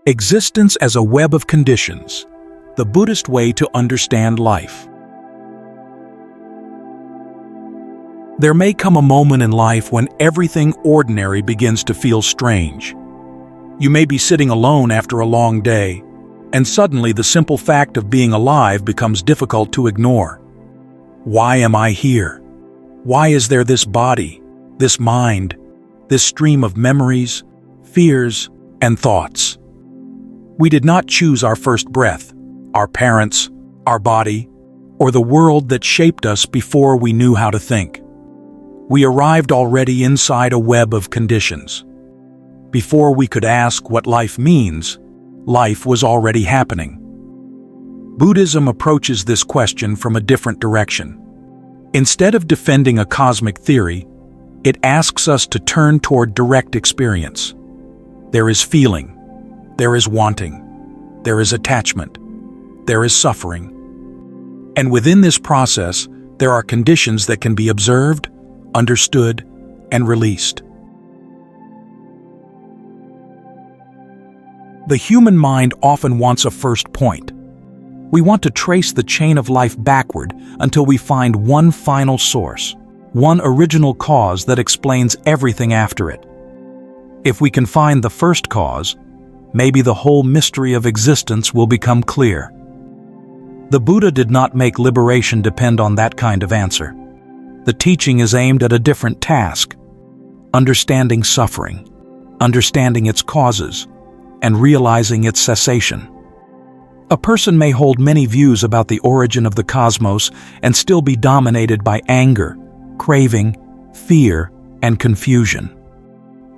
Existence as a web of conditions, the Buddhist way to understand life. There may come a moment in life when everything ordinary begins to feel strange. You may be sitting alone after a long day, and suddenly the simple fact of being alive becomes difficult to ignore. Why am I here? Why is there this body, this mind, this stream of memories, fears, and thoughts? We did not choose our first breath, our parents, our body, or the world that shaped us before we knew how to think. We arrived already inside a web of conditions. Before we could ask what life means, life was already happening. Buddhism approaches this question from a different direction. Instead of defending a cosmic theory, it asks us to turn toward direct experience. There is feeling, there is wanting, there is attachment, there is suffering. And within this process, there are conditions that can be observed, understood, and released. The human mind often wants a first point. We want to trace the chain of life backward until we find one final source, one original cause that explains everything after it. If we can find the first cause, maybe the whole mystery of existence will become clear. The Buddha did not make liberation depend on that kind of answer. The teaching is aimed at a different task: understanding suffering, understanding its causes, and realizing its cessation. A person may hold many views about the origin of the cosmos and still be dominated by anger, craving, fear, and confusion.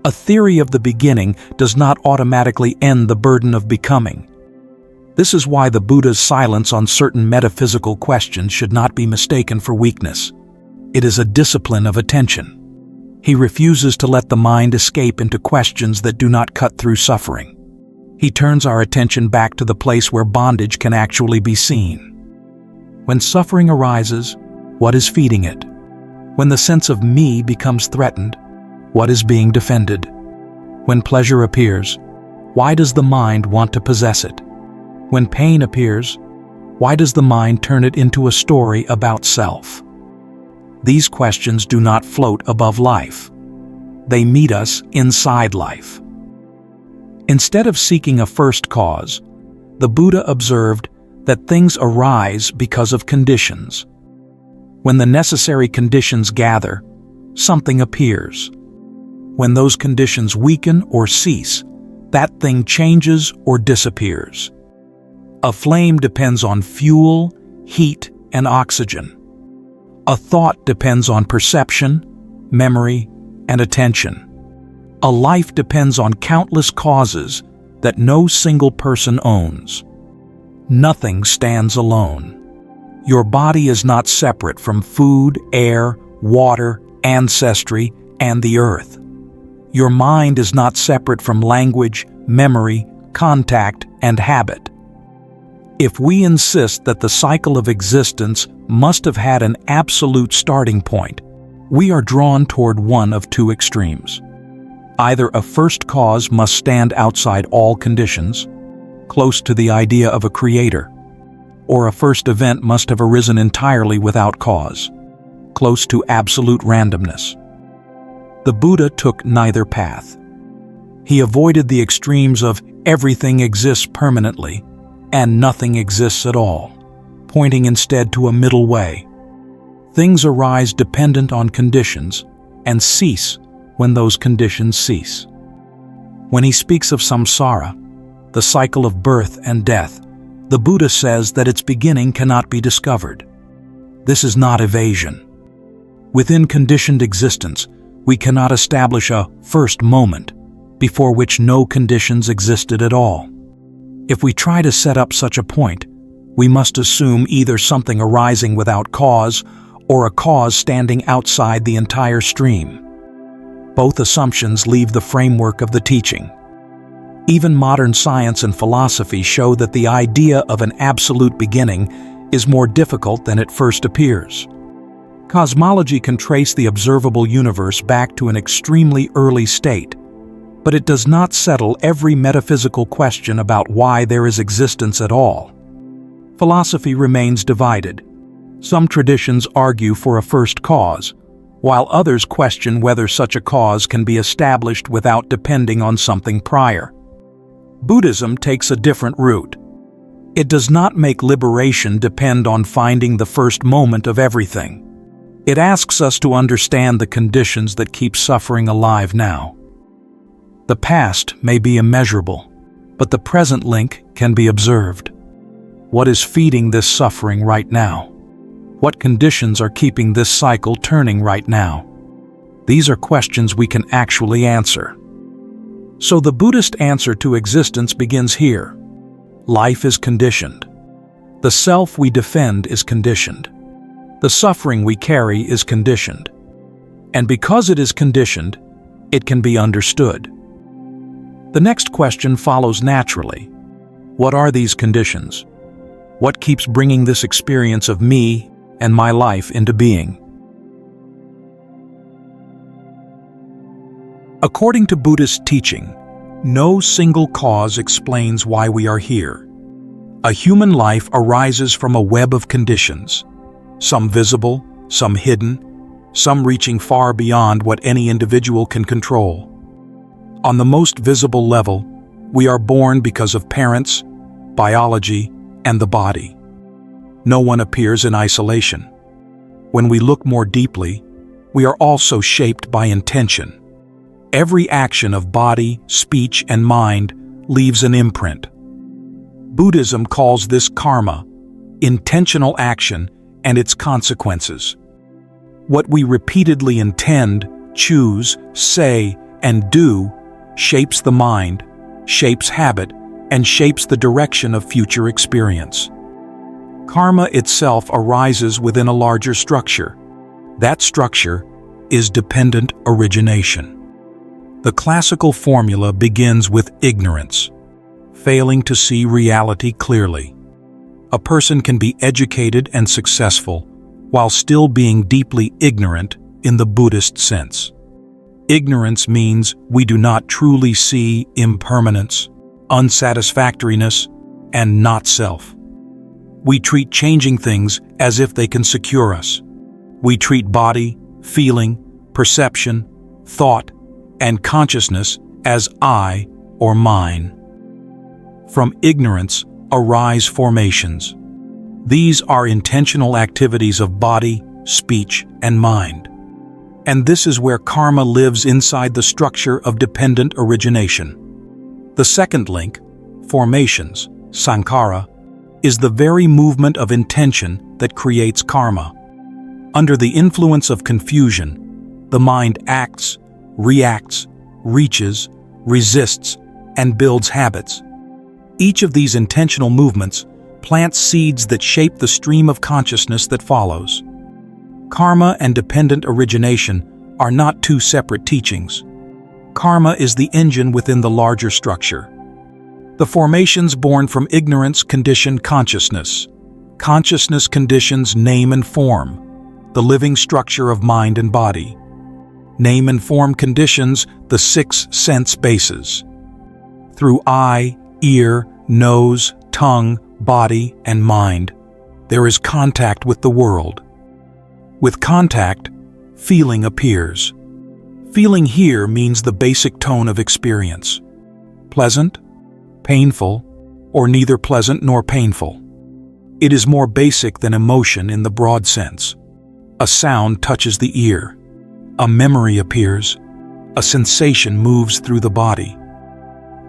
A theory of the beginning does not automatically end the burden of becoming. This is why the Buddha's silence on certain metaphysical questions should not be mistaken for weakness. It is a discipline of attention. He refuses to let the mind escape into questions that do not cut through suffering. He turns our attention back to the place where bondage can actually be seen. When suffering arises, what is feeding it? When the sense of me becomes threatened, what is being defended? When pleasure appears, why does the mind want to possess it? When pain appears, why does the mind turn it into a story about self? These questions do not float above life. They meet us inside life. Instead of seeking a first cause, the Buddha observed that things arise because of conditions. When the necessary conditions gather, something appears. When those conditions weaken or cease, that thing changes or disappears. A flame depends on fuel, heat, and oxygen. A thought depends on perception, memory, and attention. A life depends on countless causes that no single person owns. Nothing stands alone. Your body is not separate from food, air, water, ancestry, and the earth. Your mind is not separate from language, memory, contact, and habit. If we insist that the cycle of existence must have had an absolute starting point, we are drawn toward one of two extremes. Either a first cause must stand outside all conditions, close to the idea of a creator, or a first event must have arisen entirely without cause, close to absolute randomness. The Buddha took neither path. He avoided the extremes of everything exists permanently and nothing exists at all, pointing instead to a middle way. Things arise dependent on conditions and cease when those conditions cease. When he speaks of samsara, the cycle of birth and death, the Buddha says that its beginning cannot be discovered. This is not evasion. Within conditioned existence, we cannot establish a first moment before which no conditions existed at all. If we try to set up such a point, we must assume either something arising without cause or a cause standing outside the entire stream. Both assumptions leave the framework of the teaching. Even modern science and philosophy show that the idea of an absolute beginning is more difficult than it first appears. Cosmology can trace the observable universe back to an extremely early state, but it does not settle every metaphysical question about why there is existence at all. Philosophy remains divided. Some traditions argue for a first cause, while others question whether such a cause can be established without depending on something prior. Buddhism takes a different route. It does not make liberation depend on finding the first moment of everything. It asks us to understand the conditions that keep suffering alive now. The past may be immeasurable, but the present link can be observed. What is feeding this suffering right now? What conditions are keeping this cycle turning right now? These are questions we can actually answer. So the Buddhist answer to existence begins here. Life is conditioned. The self we defend is conditioned. The suffering we carry is conditioned. And because it is conditioned, it can be understood. The next question follows naturally. What are these conditions? What keeps bringing this experience of me and my life into being? According to Buddhist teaching, no single cause explains why we are here. A human life arises from a web of conditions, some visible, some hidden, some reaching far beyond what any individual can control. On the most visible level, we are born because of parents, biology, and the body. No one appears in isolation. When we look more deeply, we are also shaped by intention. Every action of body, speech, and mind leaves an imprint. Buddhism calls this karma, intentional action and its consequences. What we repeatedly intend, choose, say, and do shapes the mind, shapes habit, and shapes the direction of future experience. Karma itself arises within a larger structure. That structure is dependent origination. The classical formula begins with ignorance, failing to see reality clearly. A person can be educated and successful while still being deeply ignorant in the Buddhist sense. Ignorance means we do not truly see impermanence, unsatisfactoriness, and not-self. We treat changing things as if they can secure us. We treat body, feeling, perception, thought, and consciousness as I or mine. From ignorance arise formations. These are intentional activities of body, speech, and mind. And this is where karma lives inside the structure of dependent origination. The second link, formations, sankhara, is the very movement of intention that creates karma. Under the influence of confusion, the mind acts, reacts, reaches, resists, and builds habits. Each of these intentional movements plants seeds that shape the stream of consciousness that follows. Karma and dependent origination are not two separate teachings. Karma is the engine within the larger structure. The formations born from ignorance condition consciousness. Consciousness conditions name and form, the living structure of mind and body. Name and form conditions the 6 sense bases. Through eye, ear, nose, tongue, body, and mind, there is contact with the world. With contact, feeling appears. Feeling here means the basic tone of experience. Pleasant, painful, or neither pleasant nor painful. It is more basic than emotion in the broad sense. A sound touches the ear. A memory appears. A sensation moves through the body.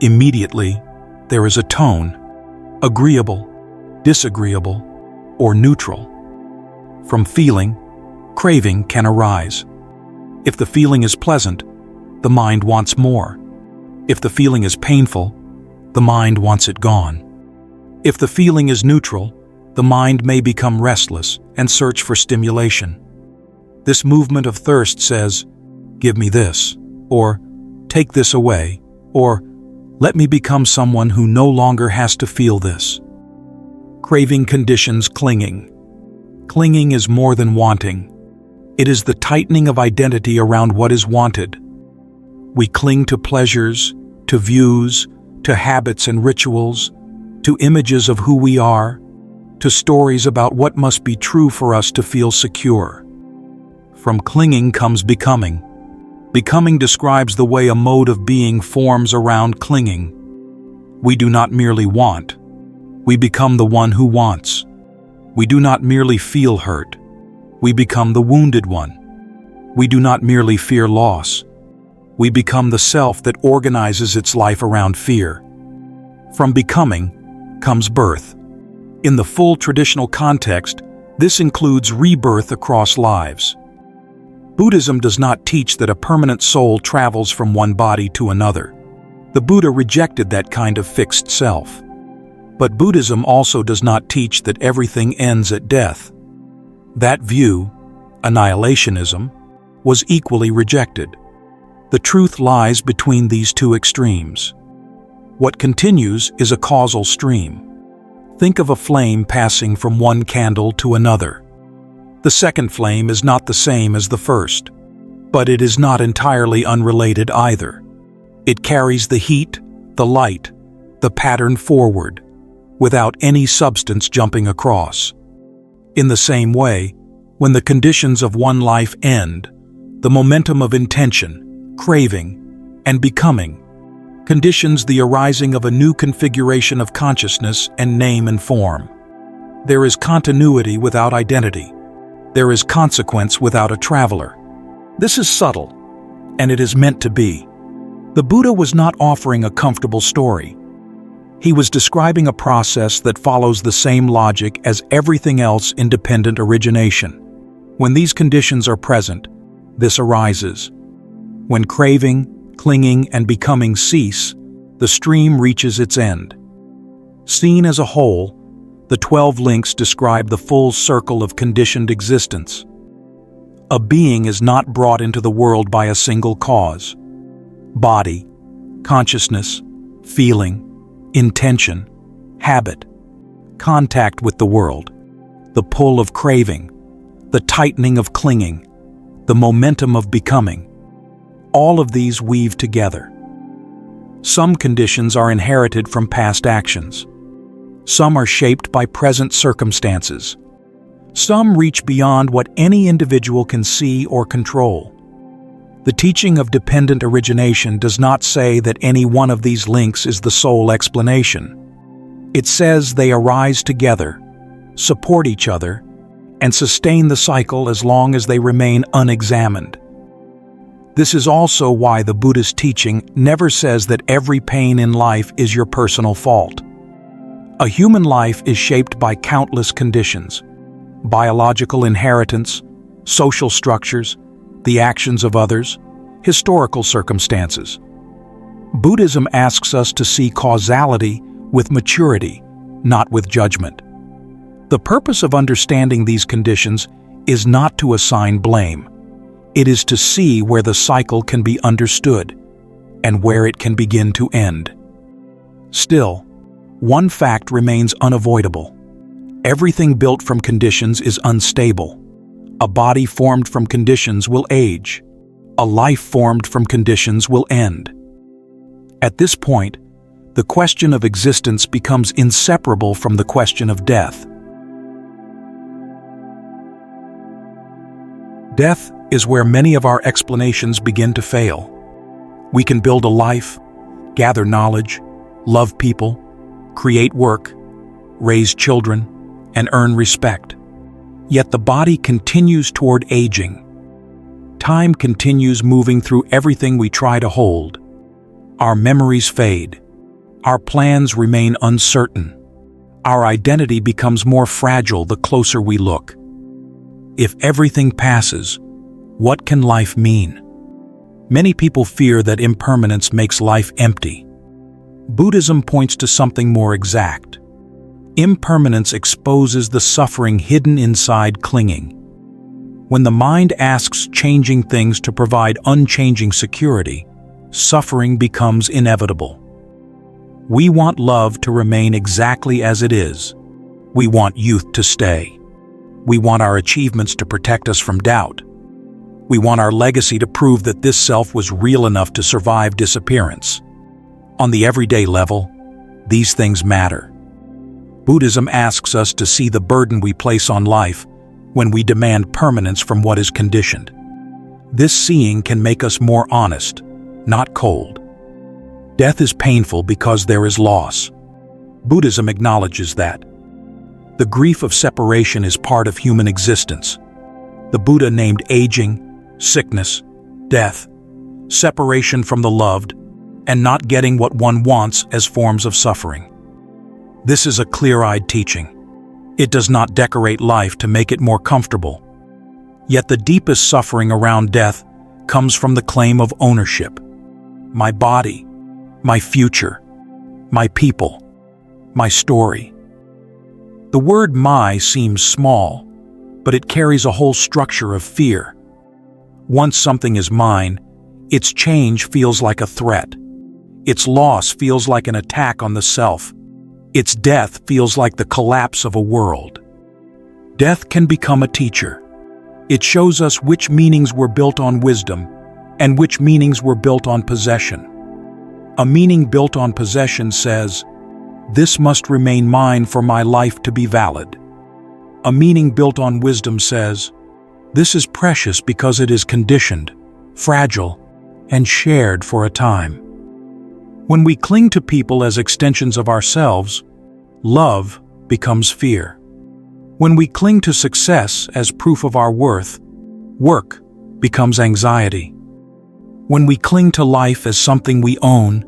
Immediately, there is a tone, agreeable, disagreeable, or neutral. From feeling, craving can arise. If the feeling is pleasant, the mind wants more. If the feeling is painful, the mind wants it gone. If the feeling is neutral, the mind may become restless and search for stimulation. This movement of thirst says, "Give me this," or "Take this away," or "Let me become someone who no longer has to feel this." Craving conditions clinging. Clinging is more than wanting. It is the tightening of identity around what is wanted. We cling to pleasures, to views, to habits and rituals, to images of who we are, to stories about what must be true for us to feel secure. From clinging comes becoming. Becoming describes the way a mode of being forms around clinging. We do not merely want. We become the one who wants. We do not merely feel hurt. We become the wounded one. We do not merely fear loss. We become the self that organizes its life around fear. From becoming comes birth. In the full traditional context, this includes rebirth across lives. Buddhism does not teach that a permanent soul travels from one body to another. The Buddha rejected that kind of fixed self. But Buddhism also does not teach that everything ends at death. That view, annihilationism, was equally rejected. The truth lies between these two extremes. What continues is a causal stream. Think of a flame passing from one candle to another. The second flame is not the same as the first, but it is not entirely unrelated either. It carries the heat, the light, the pattern forward, without any substance jumping across. In the same way, when the conditions of one life end, the momentum of intention, craving, and becoming conditions the arising of a new configuration of consciousness and name and form. There is continuity without identity. There is consequence without a traveler. This is subtle, and it is meant to be. The Buddha was not offering a comfortable story. He was describing a process that follows the same logic as everything else in dependent origination. When these conditions are present, this arises. When craving, clinging, and becoming cease, the stream reaches its end. Seen as a whole, the 12 links describe the full circle of conditioned existence. A being is not brought into the world by a single cause. Body, consciousness, feeling, intention, habit, contact with the world, the pull of craving, the tightening of clinging, the momentum of becoming. All of these weave together. Some conditions are inherited from past actions. Some are shaped by present circumstances. Some reach beyond what any individual can see or control. The teaching of dependent origination does not say that any one of these links is the sole explanation. It says they arise together, support each other, and sustain the cycle as long as they remain unexamined. This is also why the Buddhist teaching never says that every pain in life is your personal fault. A human life is shaped by countless conditions: biological inheritance, social structures, the actions of others, historical circumstances. Buddhism asks us to see causality with maturity, not with judgment. The purpose of understanding these conditions is not to assign blame. It is to see where the cycle can be understood and where it can begin to end. Still, one fact remains unavoidable. Everything built from conditions is unstable. A body formed from conditions will age. A life formed from conditions will end. At this point, the question of existence becomes inseparable from the question of death. Death is where many of our explanations begin to fail. We can build a life, gather knowledge, love people, create work, raise children, and earn respect. Yet the body continues toward aging. Time continues moving through everything we try to hold. Our memories fade. Our plans remain uncertain. Our identity becomes more fragile the closer we look. If everything passes, what can life mean? Many people fear that impermanence makes life empty. Buddhism points to something more exact. Impermanence exposes the suffering hidden inside clinging. When the mind asks changing things to provide unchanging security, suffering becomes inevitable. We want love to remain exactly as it is. We want youth to stay. We want our achievements to protect us from doubt. We want our legacy to prove that this self was real enough to survive disappearance. On the everyday level, these things matter. Buddhism asks us to see the burden we place on life when we demand permanence from what is conditioned. This seeing can make us more honest, not cold. Death is painful because there is loss. Buddhism acknowledges that. The grief of separation is part of human existence. The Buddha named aging, sickness, death, separation from the loved, and not getting what one wants as forms of suffering. This is a clear-eyed teaching. It does not decorate life to make it more comfortable. Yet the deepest suffering around death comes from the claim of ownership. My body, my future, my people, my story. The word "my" seems small, but it carries a whole structure of fear. Once something is mine, its change feels like a threat. Its loss feels like an attack on the self. Its death feels like the collapse of a world. Death can become a teacher. It shows us which meanings were built on wisdom and which meanings were built on possession. A meaning built on possession says, "This must remain mine for my life to be valid." A meaning built on wisdom says, "This is precious because it is conditioned, fragile, and shared for a time." When we cling to people as extensions of ourselves, love becomes fear. When we cling to success as proof of our worth, work becomes anxiety. When we cling to life as something we own,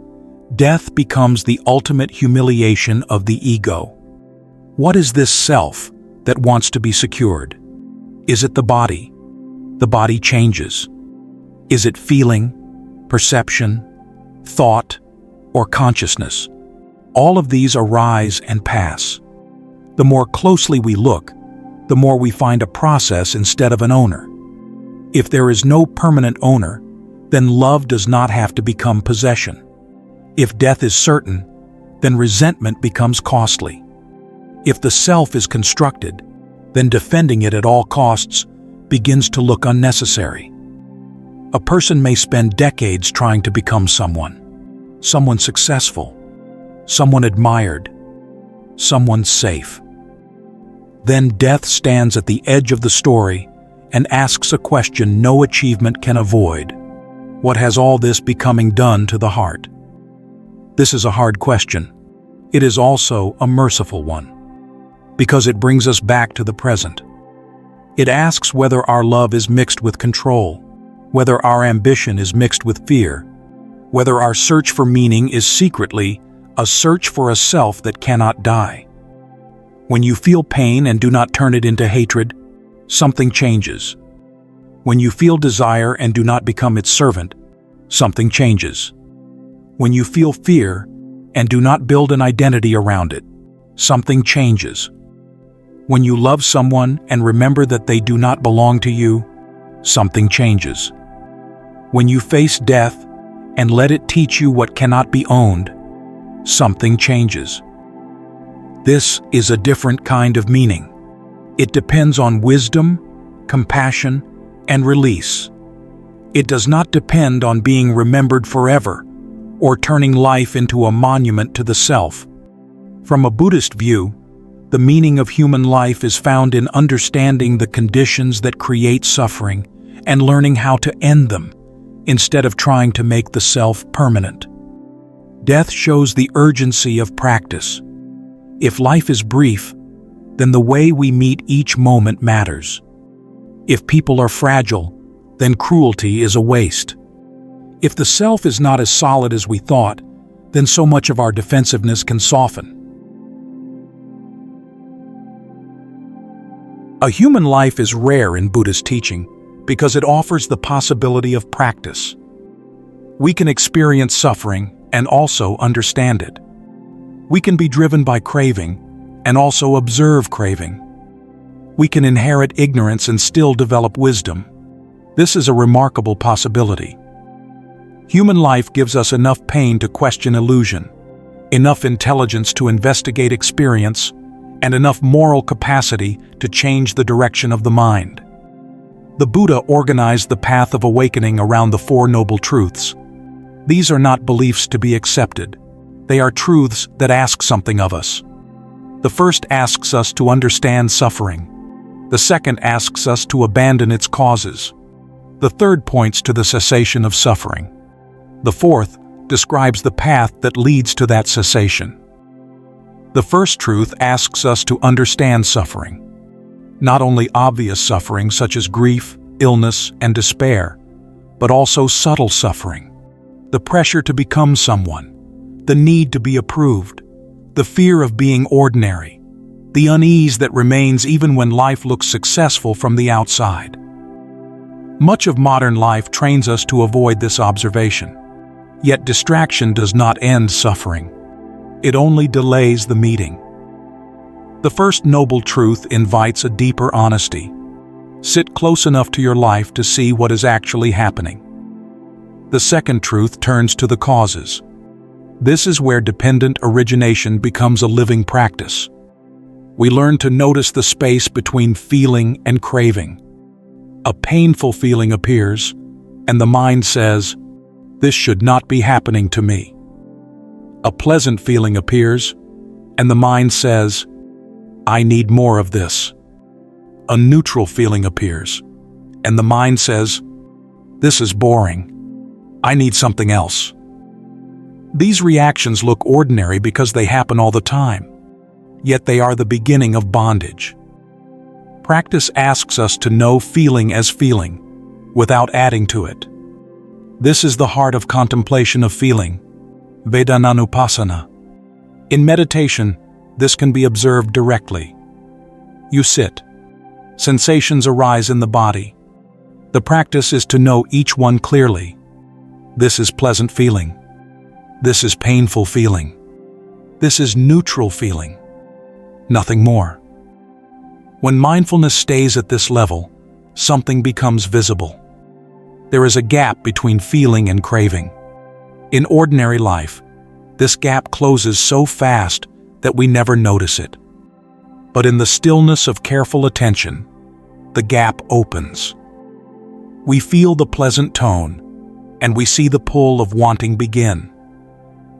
death becomes the ultimate humiliation of the ego. What is this self that wants to be secured? Is it the body? The body changes. Is it feeling, perception, thought, or consciousness? All of these arise and pass. The more closely we look, the more we find a process instead of an owner. If there is no permanent owner, then love does not have to become possession. If death is certain, then resentment becomes costly. If the self is constructed, then defending it at all costs begins to look unnecessary. A person may spend decades trying to become someone successful, someone admired, someone safe. Then death stands at the edge of the story and asks a question no achievement can avoid. What has all this becoming done to the heart? This is a hard question. It is also a merciful one, because it brings us back to the present. It asks whether our love is mixed with control, whether our ambition is mixed with fear, whether our search for meaning is secretly a search for a self that cannot die. When you feel pain and do not turn it into hatred, something changes. When you feel desire and do not become its servant, something changes. When you feel fear and do not build an identity around it, something changes. When you love someone and remember that they do not belong to you, something changes. When you face death and let it teach you what cannot be owned, something changes. This is a different kind of meaning. It depends on wisdom, compassion, and release. It does not depend on being remembered forever or turning life into a monument to the self. From a Buddhist view, the meaning of human life is found in understanding the conditions that create suffering and learning how to end them, instead of trying to make the self permanent. Death shows the urgency of practice. If life is brief, then the way we meet each moment matters. If people are fragile, then cruelty is a waste. If the self is not as solid as we thought, then so much of our defensiveness can soften. A human life is rare in Buddhist teaching because it offers the possibility of practice. We can experience suffering and also understand it. We can be driven by craving and also observe craving. We can inherit ignorance and still develop wisdom. This is a remarkable possibility. Human life gives us enough pain to question illusion, enough intelligence to investigate experience, and enough moral capacity to change the direction of the mind. The Buddha organized the path of awakening around the Four Noble Truths. These are not beliefs to be accepted. They are truths that ask something of us. The first asks us to understand suffering. The second asks us to abandon its causes. The third points to the cessation of suffering. The fourth describes the path that leads to that cessation. The first truth asks us to understand suffering. Not only obvious suffering such as grief, illness, and despair, but also subtle suffering. The pressure to become someone, the need to be approved, the fear of being ordinary, the unease that remains even when life looks successful from the outside. Much of modern life trains us to avoid this observation. Yet distraction does not end suffering. It only delays the meeting. The first noble truth invites a deeper honesty. Sit close enough to your life to see what is actually happening. The second truth turns to the causes. This is where dependent origination becomes a living practice. We learn to notice the space between feeling and craving. A painful feeling appears, and the mind says, "This should not be happening to me." A pleasant feeling appears, and the mind says, "I need more of this." A neutral feeling appears, and the mind says, "This is boring. I need something else." These reactions look ordinary because they happen all the time, yet they are the beginning of bondage. Practice asks us to know feeling as feeling, without adding to it. This is the heart of contemplation of feeling, Vedananupasana. In meditation, this can be observed directly. You sit. Sensations arise in the body. The practice is to know each one clearly. This is pleasant feeling. This is painful feeling. This is neutral feeling. Nothing more. When mindfulness stays at this level, something becomes visible. There is a gap between feeling and craving. In ordinary life, this gap closes so fast that we never notice it. But in the stillness of careful attention, the gap opens. We feel the pleasant tone, and we see the pull of wanting begin.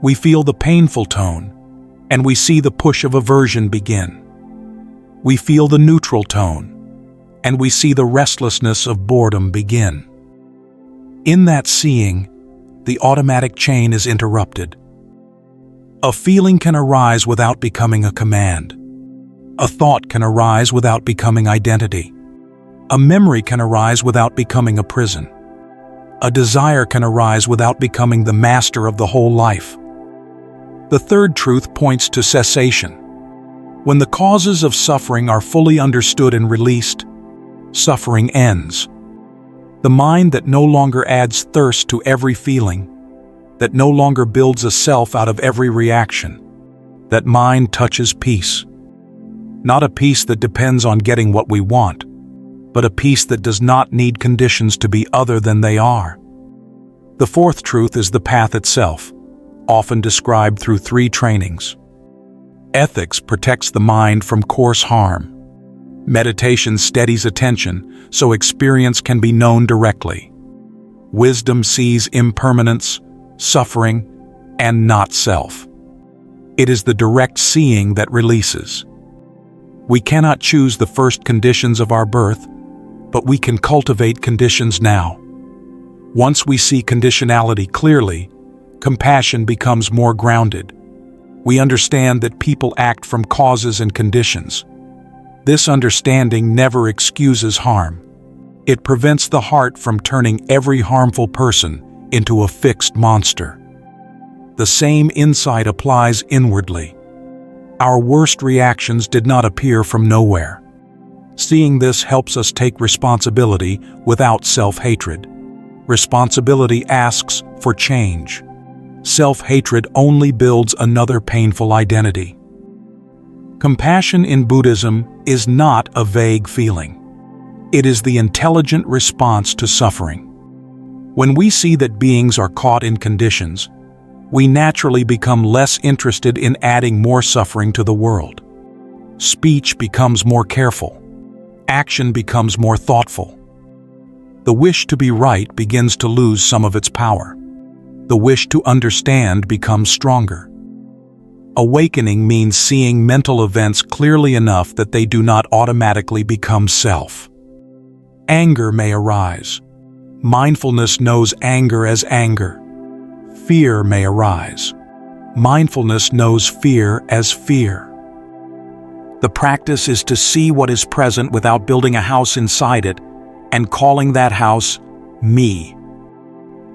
We feel the painful tone, and we see the push of aversion begin. We feel the neutral tone, and we see the restlessness of boredom begin. In that seeing, the automatic chain is interrupted. A feeling can arise without becoming a command. A thought can arise without becoming identity. A memory can arise without becoming a prison. A desire can arise without becoming the master of the whole life. The third truth points to cessation. When the causes of suffering are fully understood and released, suffering ends. The mind that no longer adds thirst to every feeling, that no longer builds a self out of every reaction, that mind touches peace. Not a peace that depends on getting what we want, but a peace that does not need conditions to be other than they are. The fourth truth is the path itself, often described through 3 trainings. Ethics protects the mind from coarse harm. Meditation steadies attention so experience can be known directly. Wisdom sees impermanence, suffering, and not self. It is the direct seeing that releases. We cannot choose the first conditions of our birth, but we can cultivate conditions now. Once we see conditionality clearly, compassion becomes more grounded. We understand that people act from causes and conditions. This understanding never excuses harm. It prevents the heart from turning every harmful person into a fixed monster. The same insight applies inwardly. Our worst reactions did not appear from nowhere. Seeing this helps us take responsibility without self-hatred. Responsibility asks for change. Self-hatred only builds another painful identity. Compassion in Buddhism is not a vague feeling. It is the intelligent response to suffering. When we see that beings are caught in conditions, we naturally become less interested in adding more suffering to the world. Speech becomes more careful. Action becomes more thoughtful. The wish to be right begins to lose some of its power. The wish to understand becomes stronger. Awakening means seeing mental events clearly enough that they do not automatically become self. Anger may arise. Mindfulness knows anger as anger. Fear may arise. Mindfulness knows fear as fear. The practice is to see what is present without building a house inside it and calling that house me.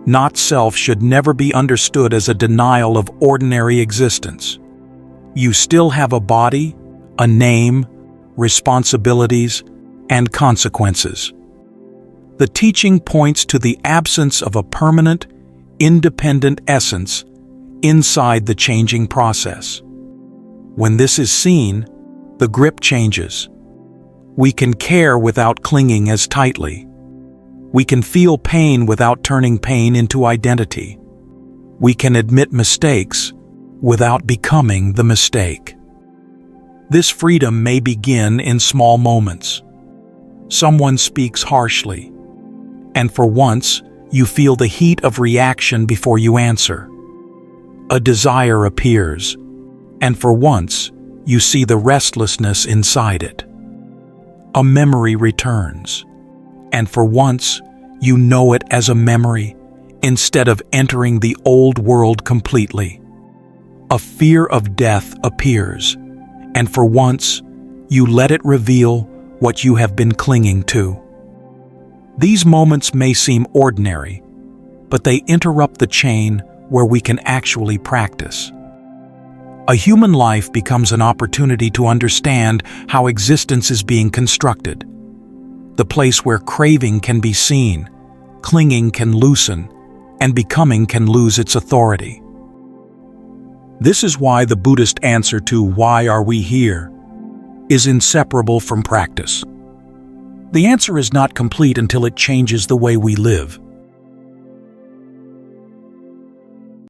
Not self should never be understood as a denial of ordinary existence. You still have a body, a name, responsibilities, and consequences. The teaching points to the absence of a permanent, independent essence inside the changing process. When this is seen, the grip changes. We can care without clinging as tightly. We can feel pain without turning pain into identity. We can admit mistakes without becoming the mistake. This freedom may begin in small moments. Someone speaks harshly, and for once, you feel the heat of reaction before you answer. A desire appears, and for once, you see the restlessness inside it. A memory returns, and for once, you know it as a memory instead of entering the old world completely. A fear of death appears, and for once, you let it reveal what you have been clinging to. These moments may seem ordinary, but they interrupt the chain where we can actually practice. A human life becomes an opportunity to understand how existence is being constructed. The place where craving can be seen, clinging can loosen, and becoming can lose its authority. This is why the Buddhist answer to "Why are we here?" is inseparable from practice. The answer is not complete until it changes the way we live.